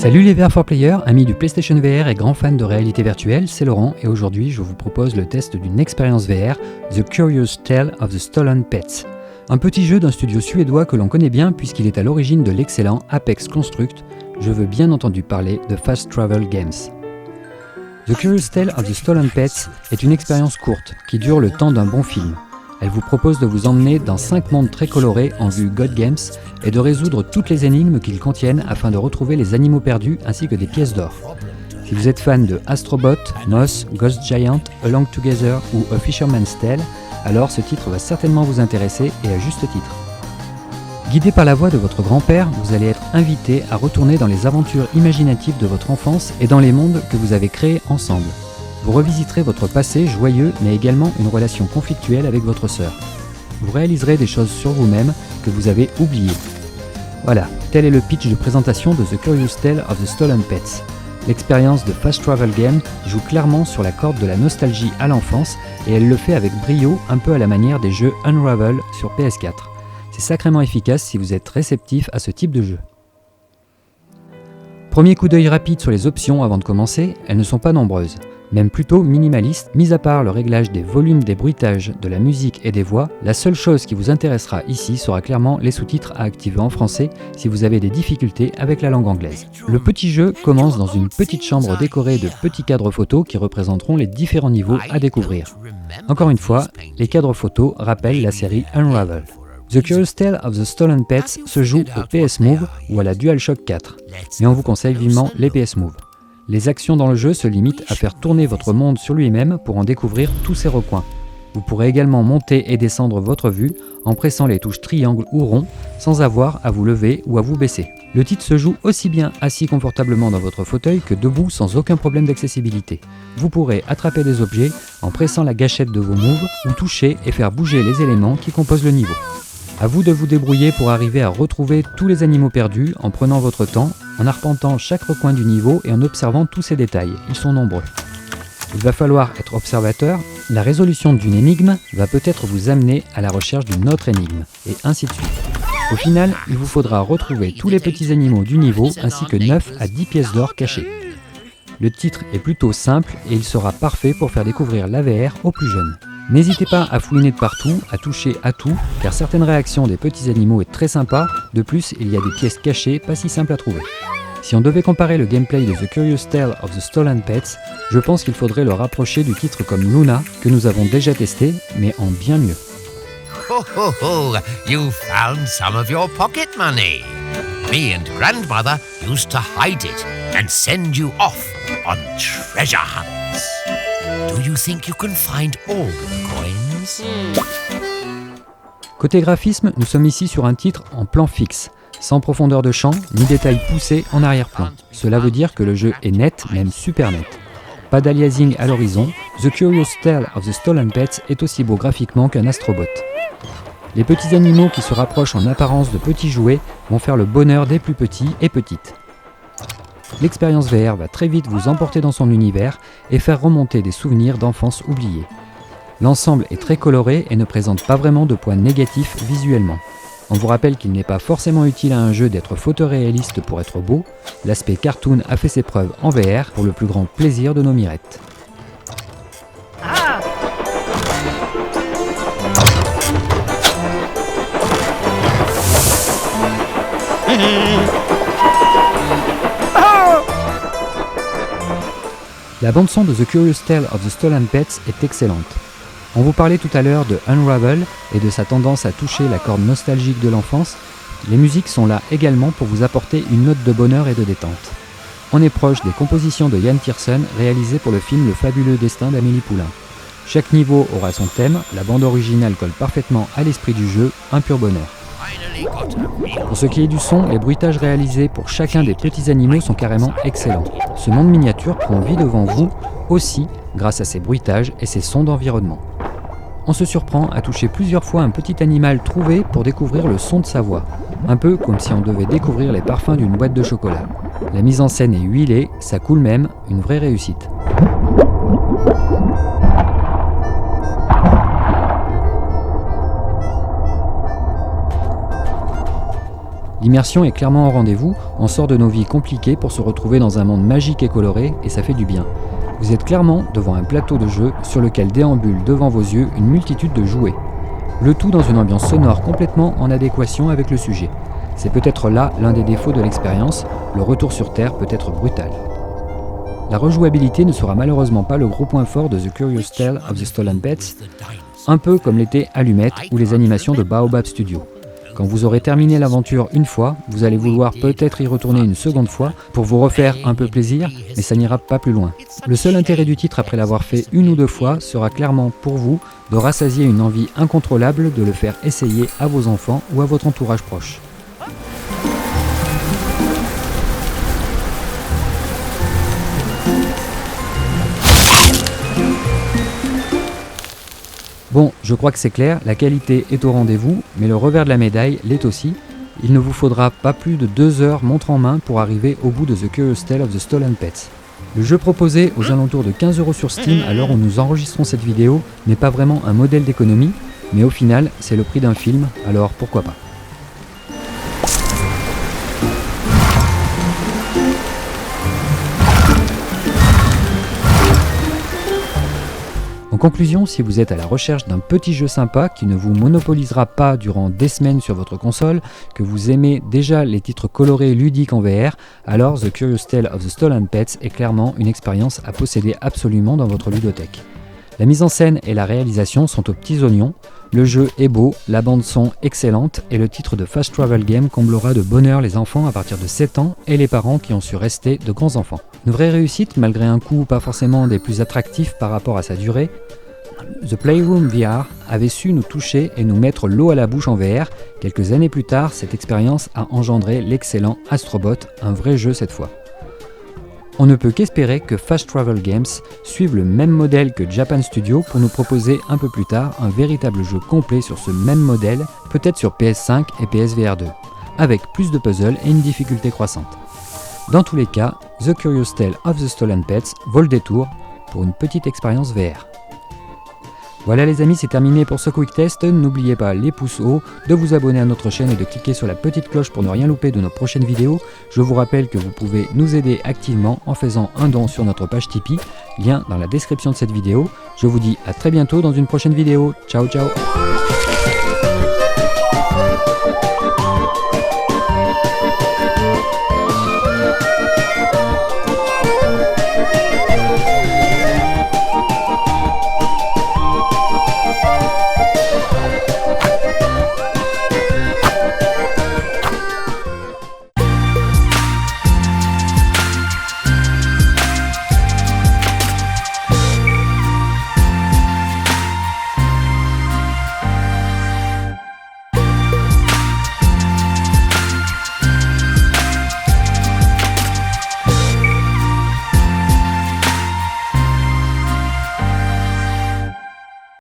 Salut les VR4Players, amis du PlayStation VR et grands fans de réalité virtuelle, c'est Laurent et aujourd'hui je vous propose le test d'une expérience VR, The Curious Tale of the Stolen Pets. Un petit jeu d'un studio suédois que l'on connaît bien puisqu'il est à l'origine de l'excellent Apex Construct, je veux bien entendu parler de Fast Travel Games. The Curious Tale of the Stolen Pets est une expérience courte qui dure le temps d'un bon film. Elle vous propose de vous emmener dans 5 mondes très colorés en vue God Games et de résoudre toutes les énigmes qu'ils contiennent afin de retrouver les animaux perdus ainsi que des pièces d'or. Si vous êtes fan de Astrobot, Moss, Ghost Giant, Along Together ou A Fisherman's Tale, alors ce titre va certainement vous intéresser et à juste titre. Guidé par la voix de votre grand-père, vous allez être invité à retourner dans les aventures imaginatives de votre enfance et dans les mondes que vous avez créés ensemble. Vous revisiterez votre passé joyeux, mais également une relation conflictuelle avec votre sœur. Vous réaliserez des choses sur vous-même que vous avez oubliées. Voilà, tel est le pitch de présentation de The Curious Tale of the Stolen Pets. L'expérience de Fast Travel Game joue clairement sur la corde de la nostalgie à l'enfance et elle le fait avec brio, un peu à la manière des jeux Unravel sur PS4. C'est sacrément efficace si vous êtes réceptif à ce type de jeu. Premier coup d'œil rapide sur les options avant de commencer, elles ne sont pas nombreuses. Même plutôt minimaliste, mis à part le réglage des volumes des bruitages, de la musique et des voix, la seule chose qui vous intéressera ici sera clairement les sous-titres à activer en français si vous avez des difficultés avec la langue anglaise. Le petit jeu commence dans une petite chambre décorée de petits cadres photos qui représenteront les différents niveaux à découvrir. Encore une fois, les cadres photos rappellent la série Unravel. The Curious Tale of the Stolen Pets se joue au PS Move ou à la DualShock 4, mais on vous conseille vivement les PS Move. Les actions dans le jeu se limitent à faire tourner votre monde sur lui-même pour en découvrir tous ses recoins. Vous pourrez également monter et descendre votre vue en pressant les touches triangle ou rond sans avoir à vous lever ou à vous baisser. Le titre se joue aussi bien assis confortablement dans votre fauteuil que debout sans aucun problème d'accessibilité. Vous pourrez attraper des objets en pressant la gâchette de vos moves ou toucher et faire bouger les éléments qui composent le niveau. À vous de vous débrouiller pour arriver à retrouver tous les animaux perdus en prenant votre temps, en arpentant chaque recoin du niveau et en observant tous ces détails. Ils sont nombreux. Il va falloir être observateur, la résolution d'une énigme va peut-être vous amener à la recherche d'une autre énigme, et ainsi de suite. Au final, il vous faudra retrouver tous les petits animaux du niveau ainsi que 9 à 10 pièces d'or cachées. Le titre est plutôt simple et il sera parfait pour faire découvrir la VR aux plus jeunes. N'hésitez pas à fouiner de partout, à toucher à tout, car certaines réactions des petits animaux est très sympa, de plus il y a des pièces cachées pas si simples à trouver. Si on devait comparer le gameplay de The Curious Tale of the Stolen Pets, je pense qu'il faudrait le rapprocher du titre comme Luna, que nous avons déjà testé, mais en bien mieux. Ho ho ho, you found some of your pocket money. Me and grandmother used to hide it and send you off on treasure hunts. Do you think you can find all the coins? Côté graphisme, nous sommes ici sur un titre en plan fixe, sans profondeur de champ ni détails poussés en arrière-plan. Cela veut dire que le jeu est net, même super net. Pas d'aliasing à l'horizon, The Curious Tale of the Stolen Pets est aussi beau graphiquement qu'un Astrobot. Les petits animaux qui se rapprochent en apparence de petits jouets vont faire le bonheur des plus petits et petites. L'expérience VR va très vite vous emporter dans son univers et faire remonter des souvenirs d'enfance oubliés. L'ensemble est très coloré et ne présente pas vraiment de points négatifs visuellement. On vous rappelle qu'il n'est pas forcément utile à un jeu d'être photoréaliste pour être beau, l'aspect cartoon a fait ses preuves en VR pour le plus grand plaisir de nos mirettes. La bande-son de The Curious Tale of the Stolen Pets est excellente. On vous parlait tout à l'heure de Unravel et de sa tendance à toucher la corde nostalgique de l'enfance. Les musiques sont là également pour vous apporter une note de bonheur et de détente. On est proche des compositions de Yann Tiersen réalisées pour le film Le fabuleux destin d'Amélie Poulain. Chaque niveau aura son thème, la bande originale colle parfaitement à l'esprit du jeu, un pur bonheur. Pour ce qui est du son, les bruitages réalisés pour chacun des petits animaux sont carrément excellents. Ce monde miniature prend vie devant vous aussi grâce à ses bruitages et ses sons d'environnement. On se surprend à toucher plusieurs fois un petit animal trouvé pour découvrir le son de sa voix. Un peu comme si on devait découvrir les parfums d'une boîte de chocolat. La mise en scène est huilée, ça coule même, une vraie réussite. L'immersion est clairement au rendez-vous, on sort de nos vies compliquées pour se retrouver dans un monde magique et coloré, et ça fait du bien. Vous êtes clairement devant un plateau de jeu sur lequel déambule devant vos yeux une multitude de jouets. Le tout dans une ambiance sonore complètement en adéquation avec le sujet. C'est peut-être là l'un des défauts de l'expérience, le retour sur Terre peut être brutal. La rejouabilité ne sera malheureusement pas le gros point fort de The Curious Tale of the Stolen Pets, un peu comme l'était Allumette ou les animations de Baobab Studio. Quand vous aurez terminé l'aventure une fois, vous allez vouloir peut-être y retourner une seconde fois pour vous refaire un peu plaisir, mais ça n'ira pas plus loin. Le seul intérêt du titre après l'avoir fait une ou deux fois sera clairement pour vous de rassasier une envie incontrôlable de le faire essayer à vos enfants ou à votre entourage proche. Bon, je crois que c'est clair, la qualité est au rendez-vous, mais le revers de la médaille l'est aussi. Il ne vous faudra pas plus de 2 heures montre en main pour arriver au bout de The Curious Tale of the Stolen Pets. Le jeu proposé aux alentours de 15 € sur Steam à l'heure où nous enregistrons cette vidéo n'est pas vraiment un modèle d'économie, mais au final, c'est le prix d'un film, alors pourquoi pas. En conclusion, si vous êtes à la recherche d'un petit jeu sympa qui ne vous monopolisera pas durant des semaines sur votre console, que vous aimez déjà les titres colorés ludiques en VR, alors The Curious Tale of the Stolen Pets est clairement une expérience à posséder absolument dans votre ludothèque. La mise en scène et la réalisation sont aux petits oignons, le jeu est beau, la bande son excellente et le titre de Fast Travel Game comblera de bonheur les enfants à partir de 7 ans et les parents qui ont su rester de grands enfants. Une vraie réussite malgré un coût pas forcément des plus attractifs par rapport à sa durée. The Playroom VR avait su nous toucher et nous mettre l'eau à la bouche en VR. Quelques années plus tard, cette expérience a engendré l'excellent Astrobot, un vrai jeu cette fois. On ne peut qu'espérer que Fast Travel Games suive le même modèle que Japan Studio pour nous proposer un peu plus tard un véritable jeu complet sur ce même modèle, peut-être sur PS5 et PSVR 2, avec plus de puzzles et une difficulté croissante. Dans tous les cas, The Curious Tale of the Stolen Pets vaut le détour pour une petite expérience VR. Voilà les amis, c'est terminé pour ce quick test. N'oubliez pas les pouces hauts, de vous abonner à notre chaîne et de cliquer sur la petite cloche pour ne rien louper de nos prochaines vidéos. Je vous rappelle que vous pouvez nous aider activement en faisant un don sur notre page Tipeee, lien dans la description de cette vidéo. Je vous dis à très bientôt dans une prochaine vidéo. Ciao ciao.